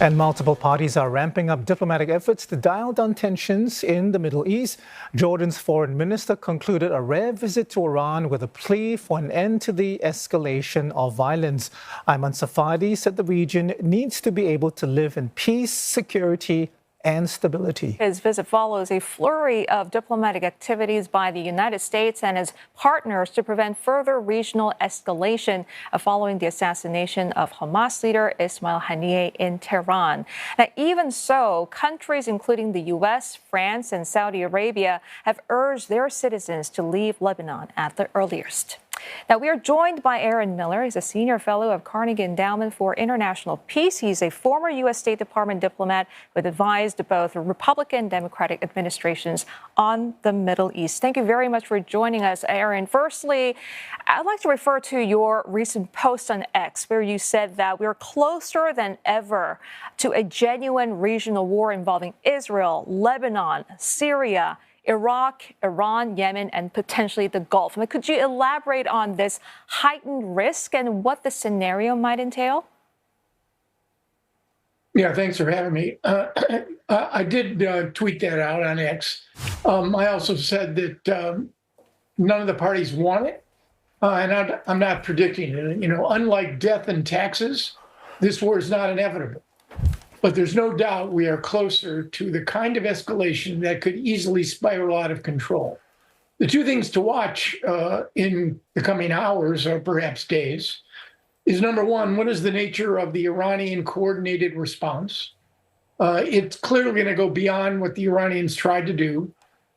And multiple parties are ramping up diplomatic efforts to dial down tensions in the Middle East. Jordan's foreign minister concluded a rare visit to Iran with a plea for an end to the escalation of violence. Ayman Safadi said the region needs to be able to live in peace, security, and stability. His visit follows a flurry of diplomatic activities by the United States and its partners to prevent further regional escalation following the assassination of Hamas leader Ismail Haniyeh in Tehran. Now, even so, countries including the U.S., France, and Saudi Arabia have urged their citizens to leave Lebanon at the earliest. Now, we are joined by Aaron Miller. He's a senior fellow of Carnegie Endowment for International Peace. He's a former U.S. State Department diplomat who advised both Republican and Democratic administrations on the Middle East. Thank you very much for joining us, Aaron. Firstly, I'd like to refer to your recent post on X, where you said that we're closer than ever to a genuine regional war involving Israel, Lebanon, Syria, Iraq, Iran, Yemen, and potentially the Gulf. I mean, could you elaborate on this heightened risk and what the scenario might entail? Yeah, thanks for having me. I did tweet that out on X. I also said that none of the parties want it, and I'm not predicting it. You know, unlike death and taxes, this war is not inevitable. But there's no doubt we are closer to the kind of escalation that could easily spiral out of control. The two things to watch in the coming hours or perhaps days is, number one, what is the nature of the Iranian coordinated response? It's clearly going to go beyond what the Iranians tried to do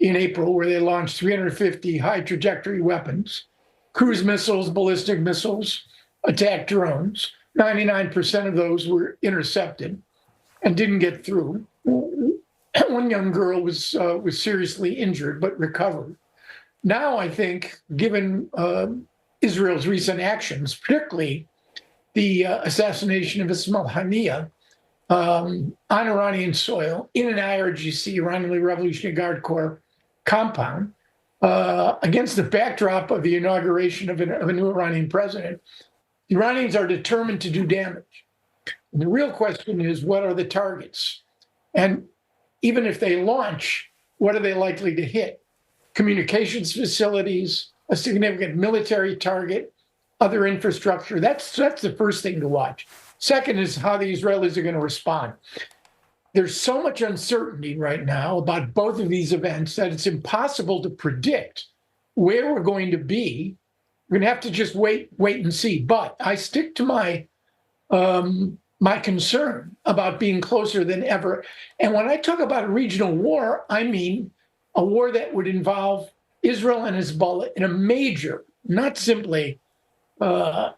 in April, where they launched 350 high trajectory weapons, cruise missiles, ballistic missiles, attack drones. 99% of those were intercepted and didn't get through. One young girl was seriously injured but recovered. Now, I think, given Israel's recent actions, particularly the assassination of Ismail Haniyeh on Iranian soil in an IRGC, Iranian Revolutionary Guard Corps compound, against the backdrop of the inauguration of a new Iranian president, the Iranians are determined to do damage. And the real question is, what are the targets? And even if they launch, what are they likely to hit? Communications facilities, a significant military target, other infrastructure. That's the first thing to watch. Second is how the Israelis are going to respond. There's so much uncertainty right now about both of these events that it's impossible to predict where we're going to be. We're going to have to just wait and see. But I stick to my concern about being closer than ever. And when I talk about a regional war, I mean a war that would involve Israel and Hezbollah in a major, not simply a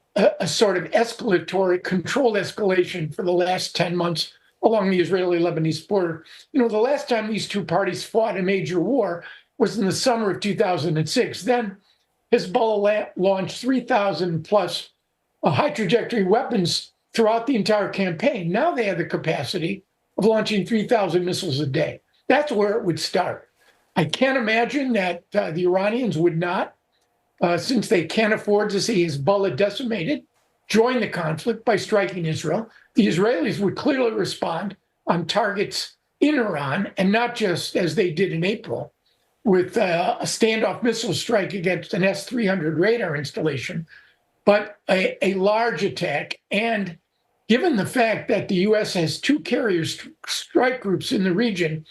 sort of escalatory, controlled escalation for the last 10 months along the Israeli-Lebanese border. You know, the last time these two parties fought a major war was in the summer of 2006. Then Hezbollah launched 3,000 plus high trajectory weapons throughout the entire campaign. Now they have the capacity of launching 3,000 missiles a day. That's where it would start. I can't imagine that the Iranians would not, since they can't afford to see Hezbollah decimated, join the conflict by striking Israel. The Israelis would clearly respond on targets in Iran, and not just as they did in April with a standoff missile strike against an S-300 radar installation, but a large attack. And given the fact that the U.S. has two carrier strike groups in the region,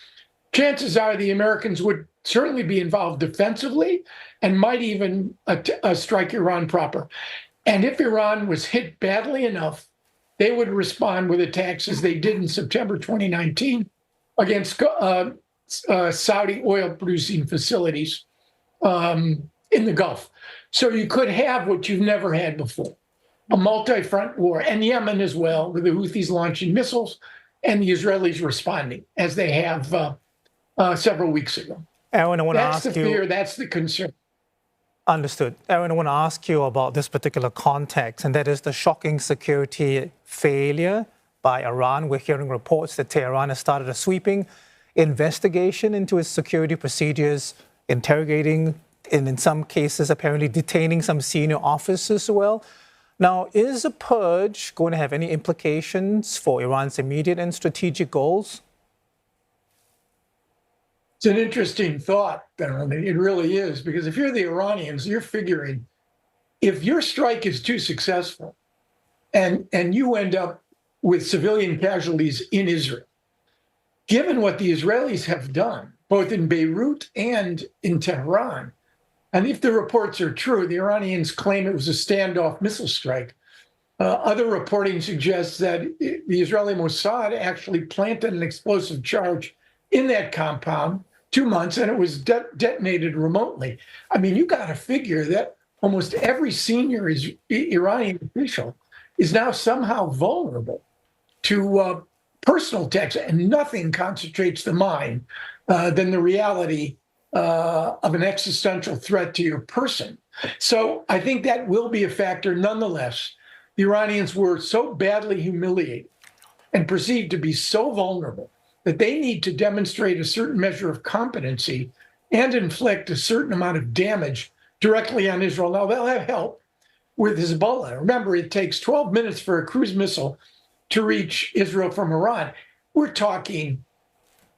chances are the Americans would certainly be involved defensively and might even strike Iran proper. And if Iran was hit badly enough, they would respond with attacks as they did in September 2019 against Saudi oil-producing facilities in the Gulf. So you could have what you've never had before, a multi-front war, and Yemen as well, with the Houthis launching missiles and the Israelis responding, as they have several weeks ago. Aaron, I want to ask you... That's the fear, that's the concern. Understood. Aaron, I want to ask you about this particular context, and that is the shocking security failure by Iran. We're hearing reports that Tehran has started a sweeping investigation into its security procedures, interrogating, and in some cases, apparently detaining some senior officers as well. Now, is the purge going to have any implications for Iran's immediate and strategic goals? It's an interesting thought, Ben. It really is, because if you're the Iranians, you're figuring if your strike is too successful and you end up with civilian casualties in Israel, given what the Israelis have done, both in Beirut and in Tehran, and if the reports are true, the Iranians claim it was a standoff missile strike. Other reporting suggests that the Israeli Mossad actually planted an explosive charge in that compound 2 months, and it was detonated remotely. I mean, you got to figure that almost every senior Iranian official is now somehow vulnerable to personal attacks, and nothing concentrates the mind than the reality of an existential threat to your person. So I think that will be a factor. Nonetheless, the Iranians were so badly humiliated and perceived to be so vulnerable that they need to demonstrate a certain measure of competency and inflict a certain amount of damage directly on Israel. Now, they'll have help with Hezbollah. Remember, it takes 12 minutes for a cruise missile to reach Israel from Iran. We're talking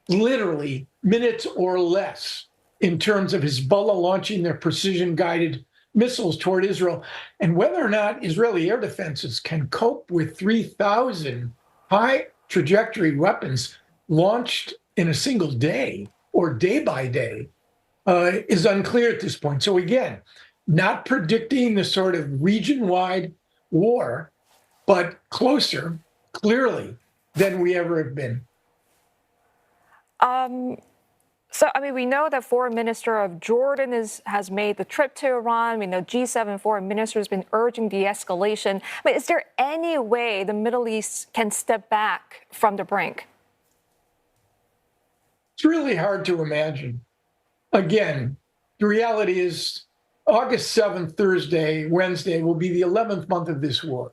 literally minutes or less in terms of Hezbollah launching their precision-guided missiles toward Israel. And whether or not Israeli air defenses can cope with 3,000 high-trajectory weapons launched in a single day or day by day is unclear at this point. So again, not predicting the sort of region-wide war, but closer, clearly, than we ever have been. So, I mean, we know that Foreign Minister of Jordan has made the trip to Iran. We know G7 foreign minister has been urging de-escalation. I mean, is there any way the Middle East can step back from the brink? It's really hard to imagine. Again, the reality is August 7th, Thursday, Wednesday will be the 11th month of this war.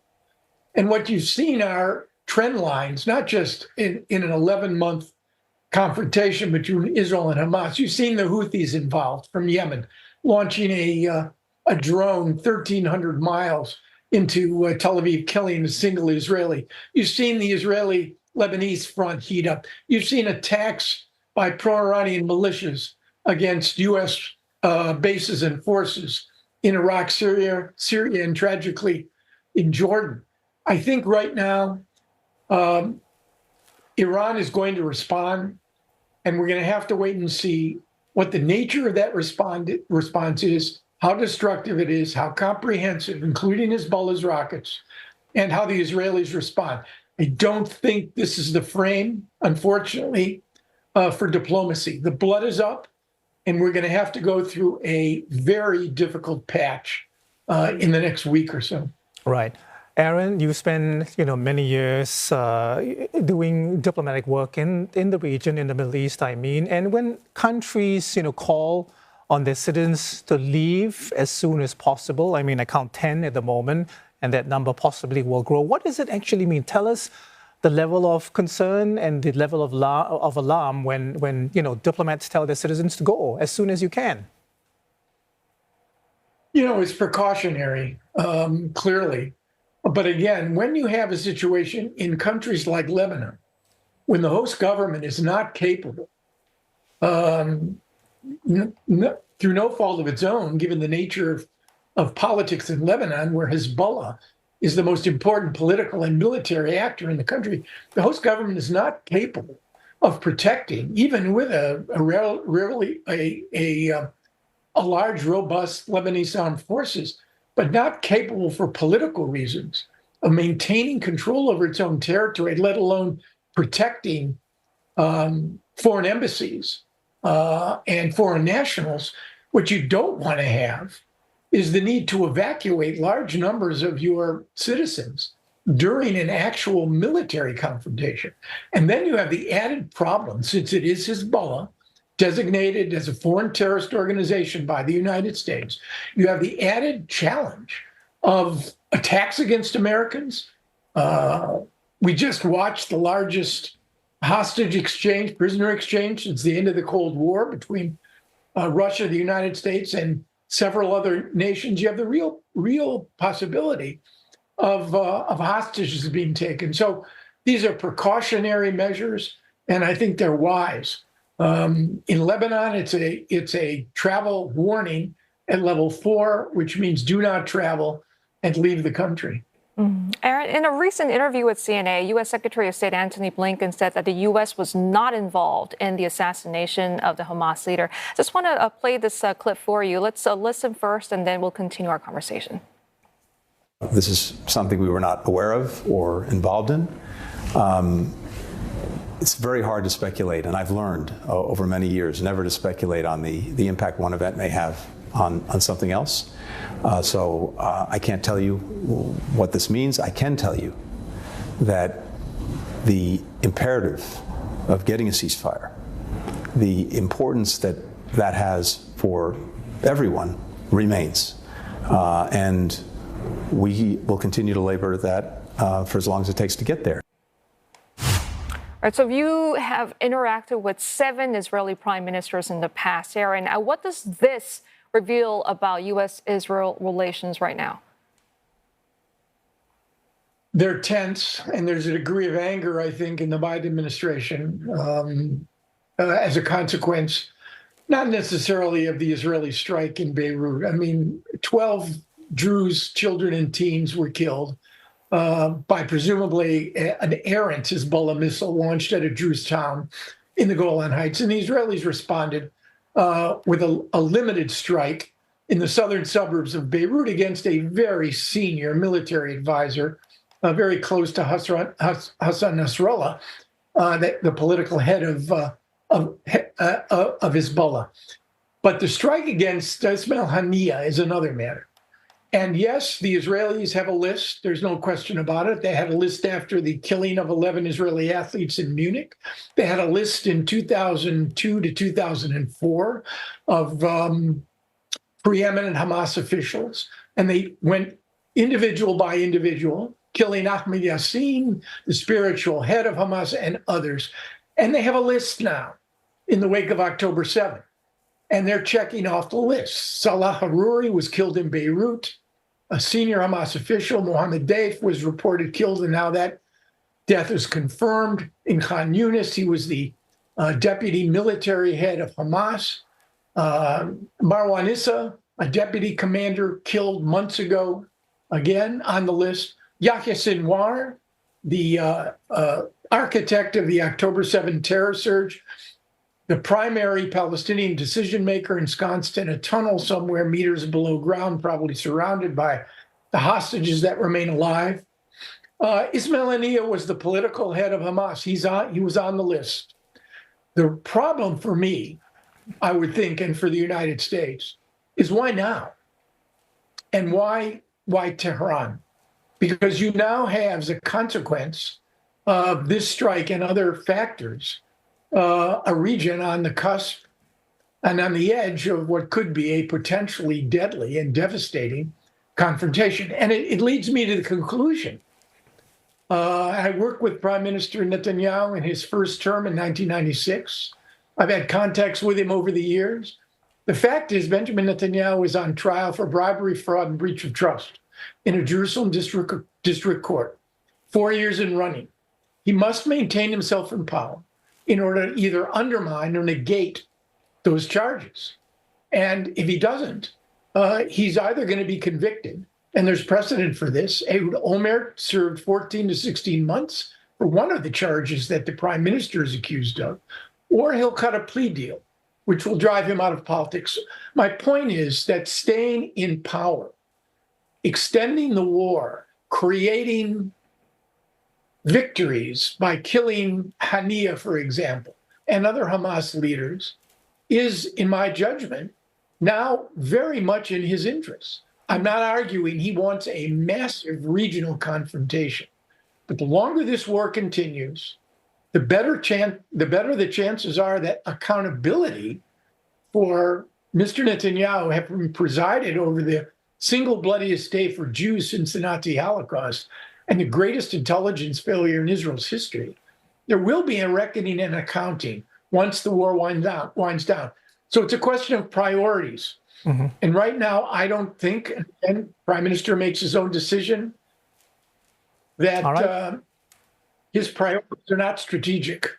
And what you've seen are trend lines, not just in an 11-month confrontation between Israel and Hamas. You've seen the Houthis involved from Yemen, launching a drone 1,300 miles into Tel Aviv, killing a single Israeli. You've seen the Israeli-Lebanese front heat up. You've seen attacks by pro-Iranian militias against U.S. Bases and forces in Iraq, Syria, and tragically in Jordan. I think right now, Iran is going to respond, and we're going to have to wait and see what the nature of that response is, how destructive it is, how comprehensive, including Hezbollah's rockets, and how the Israelis respond. I don't think this is the frame, unfortunately, for diplomacy. The blood is up, and we're going to have to go through a very difficult patch in the next week or so. Right. Aaron, you spent many years doing diplomatic work in the region, in the Middle East, I mean. And when countries call on their citizens to leave as soon as possible, I mean, I count 10 at the moment, and that number possibly will grow. What does it actually mean? Tell us the level of concern and the level of alarm when diplomats tell their citizens to go as soon as you can. It's precautionary, clearly. But again, when you have a situation in countries like Lebanon, when the host government is not capable, through no fault of its own, given the nature of politics in Lebanon, where Hezbollah is the most important political and military actor in the country, the host government is not capable of protecting, even with a large, robust Lebanese armed forces, but not capable for political reasons of maintaining control over its own territory, let alone protecting foreign embassies and foreign nationals. What you don't want to have is the need to evacuate large numbers of your citizens during an actual military confrontation. And then you have the added problem, since it is Hezbollah, designated as a foreign terrorist organization by the United States, you have the added challenge of attacks against Americans. We just watched the largest hostage exchange, prisoner exchange since the end of the Cold War between Russia, the United States, and several other nations. You have the real possibility of hostages being taken. So these are precautionary measures, and I think they're wise. In Lebanon, it's a travel warning at level 4, which means do not travel and leave the country. Aaron, in a recent interview with CNA, U.S. Secretary of State Antony Blinken said that the U.S. was not involved in the assassination of the Hamas leader. Just want to play this clip for you. Let's listen first, and then we'll continue our conversation. This is something we were not aware of or involved in. It's very hard to speculate, and I've learned over many years never to speculate on the impact one event may have on something else. So I can't tell you what this means. I can tell you that the imperative of getting a ceasefire, the importance that has for everyone remains. And we will continue to labor at that for as long as it takes to get there. All right, so you have interacted with 7 Israeli prime ministers in the past, Aaron. What does this reveal about U.S.-Israel relations right now? They're tense, and there's a degree of anger, I think, in the Biden administration as a consequence, not necessarily of the Israeli strike in Beirut. I mean, 12 Druze children and teens were killed by presumably an errant Hezbollah missile launched at a Druze town in the Golan Heights. And the Israelis responded with a limited strike in the southern suburbs of Beirut against a very senior military advisor, very close to Hassan Nasrallah, the political head of Hezbollah. But the strike against Ismail Haniyeh is another matter. And yes, the Israelis have a list. There's no question about it. They had a list after the killing of 11 Israeli athletes in Munich. They had a list in 2002 to 2004 of preeminent Hamas officials. And they went individual by individual, killing Ahmed Yassin, the spiritual head of Hamas, and others. And they have a list now in the wake of October 7th. And they're checking off the list. Salah Haruri was killed in Beirut. A senior Hamas official, Mohammed Daif, was reported killed, and now that death is confirmed. In Khan Yunis, he was the deputy military head of Hamas. Marwan Issa, a deputy commander, killed months ago, again on the list. Yahya Sinwar, the architect of the October 7 terror surge, the primary Palestinian decision maker, ensconced in a tunnel somewhere meters below ground, probably surrounded by the hostages that remain alive. Ismail Haniyeh was the political head of Hamas. He was on the list. The problem for me, I would think, and for the United States, is why now? And why Tehran? Because you now have, as a consequence of this strike and other factors, a region on the cusp and on the edge of what could be a potentially deadly and devastating confrontation. And it leads me to the conclusion. I worked with Prime Minister Netanyahu in his first term in 1996. I've had contacts with him over the years. The fact is, Benjamin Netanyahu is on trial for bribery, fraud, and breach of trust in a Jerusalem district court, 4 years in running. He must maintain himself in power in order to either undermine or negate those charges. And if he doesn't, he's either going to be convicted, and there's precedent for this. Ehud Olmert served 14 to 16 months for one of the charges that the prime minister is accused of, or he'll cut a plea deal, which will drive him out of politics. My point is that staying in power, extending the war, creating victories by killing Haniyeh, for example, and other Hamas leaders is, in my judgment, now very much in his interest. I'm not arguing he wants a massive regional confrontation, but the longer this war continues, the better the chances are that accountability for Mr. Netanyahu, having presided over the single bloodiest day for Jews since the Nazi Holocaust, and the greatest intelligence failure in Israel's history, there will be a reckoning and accounting once the war winds down. So it's a question of priorities. Mm-hmm. And right now, I don't think, and Prime Minister makes his own decision, that All right. his priorities are not strategic.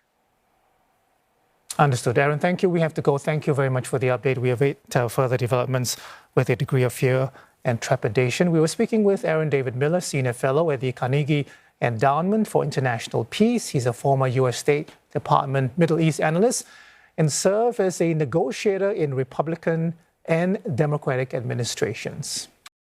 Understood. Aaron, thank you. We have to go. Thank you very much for the update. We await further developments with a degree of fear and trepidation. We were speaking with Aaron David Miller, Senior Fellow at the Carnegie Endowment for International Peace. He's a former U.S. State Department Middle East analyst and served as a negotiator in Republican and Democratic administrations.